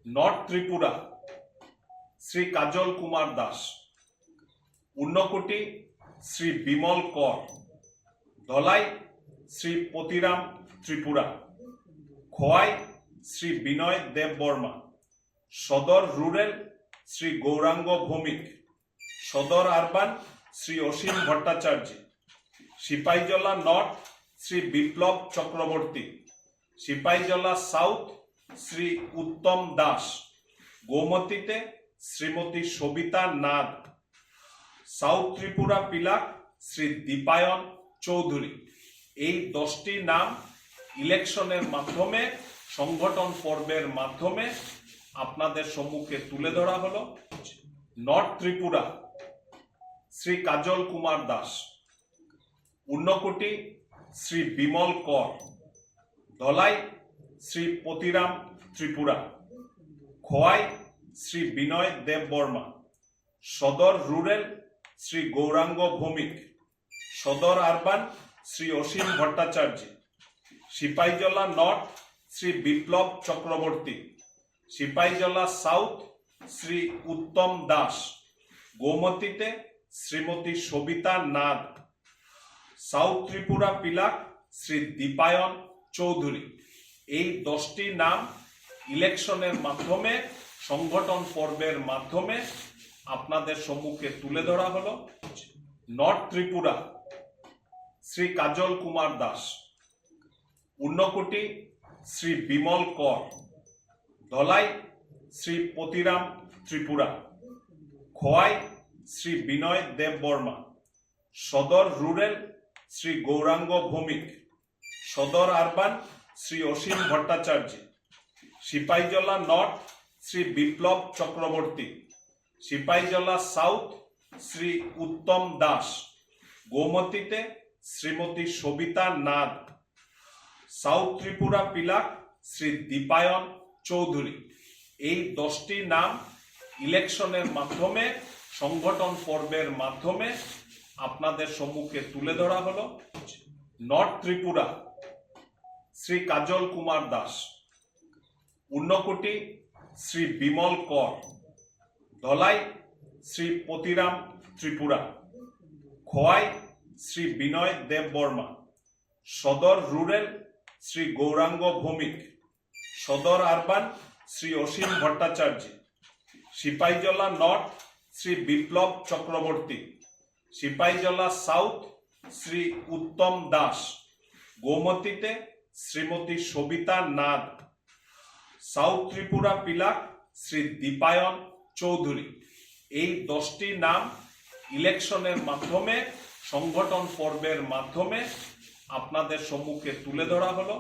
North Tripura Shri কাজল কুমার দাস, ঊর্নকোটি শ্রী বিমল কর, ধলাই শ্রী পতিরাম ত্রিপুরা, খোয়াই শ্রী বিনয় দেব বর্মা, সদর রুরেল শ্রী গৌরাঙ্গ ভৌমিক, সদর আরবান শ্রী অসীম ভট্টাচার্য, সিপাহীজলা নর্থ শ্রী বিপ্লব চক্রবর্তী, সিপাহীজলা সাউথ শ্রী উত্তম দাস, গোমতীতে শ্রীমতী সবিতা নাথ, সাউথ ত্রিপুরা পিলাক শ্রী দীপায়ন চৌধুরী। এই 10টি নাম ইলেকশনের মাধ্যমে, সংগঠন পর্বের মাধ্যমে আপনাদের সম্মুখে তুলে ধরা হলো। নর্থ ত্রিপুরা শ্রী কাজল কুমার দাস, ঊর্নকোটি শ্রী বিমল কর, ধলাই শ্রী পতিরাম ত্রিপুরা, খোয়াই শ্রী বিনয় দেব বর্মা, সদর রুরেল শ্রী গৌরাঙ্গ ভৌমিক, সদর আরবান শ্রী অসীম ভট্টাচার্য, সিপাহীজলা নর্থ শ্রী বিপ্লব চক্রবর্তী, সিপাহীজলা সাউথ শ্রী উত্তম দাস, গোমতীতে শ্রীমতী সবিতা নাথ, সাউথ ত্রিপুরা পিলাক শ্রী দীপায়ন চৌধুরী। এই 10টি নাম ইলেকশনের মাধ্যমে, সংগঠন পর্বের মাধ্যমে আপনাদের সম্মুখে তুলে ধরা হলো। নর্থ ত্রিপুরা শ্রী কাজল কুমার দাস, ঊর্নকোটি শ্রী বিমল কর, ধলাই শ্রী পতিরাম ত্রিপুরা, খোয়াই শ্রী বিনয় দেব বর্মা, সদর রুরেল শ্রী গৌরাঙ্গ ভৌমিক, সদর আরবান শ্রী অসীম ভট্টাচার্য, সিপাহীজলা নর্থ শ্রী বিপ্লব চক্রবর্তী, সিপাহীজলা সাউথ শ্রী উত্তম দাস, গোমতীতে শ্রীমতী সবিতা নাথ, সাউথ ত্রিপুরা পিলাক শ্রী দীপায়ন চৌধুরী। এই 10টি নাম ইলেকশনের মাধ্যমে, সংগঠন পর্বের মাধ্যমে আপনাদের সম্মুখে তুলে ধরা হলো। নর্থ ত্রিপুরা শ্রী কাজল কুমার দাস, ঊর্নকোটি শ্রী বিমল কর, ধলাই শ্রী পতিরাম ত্রিপুরা, খোয়াই শ্রী বিনয় দেব বর্মা, সদর রুরেল শ্রী গৌরাঙ্গ ভৌমিক, সদর আরবান শ্রী অসীম ভট্টাচার্য, সিপাহীজলা নর্থ শ্রী বিপ্লব চক্রবর্তী, সিপাহীজলা সাউথ শ্রী উত্তম দাস, গোমতীতে শ্রীমতী সবিতা নাথ, সাউথ ত্রিপুরা পিলাক শ্রী দীপায়ন চৌধুরী। এই 10টি নাম ইলেকশনের মাধ্যমে, সংগঠন পর্বের মাধ্যমে আপনাদের সম্মুখে তুলে ধরা হলো।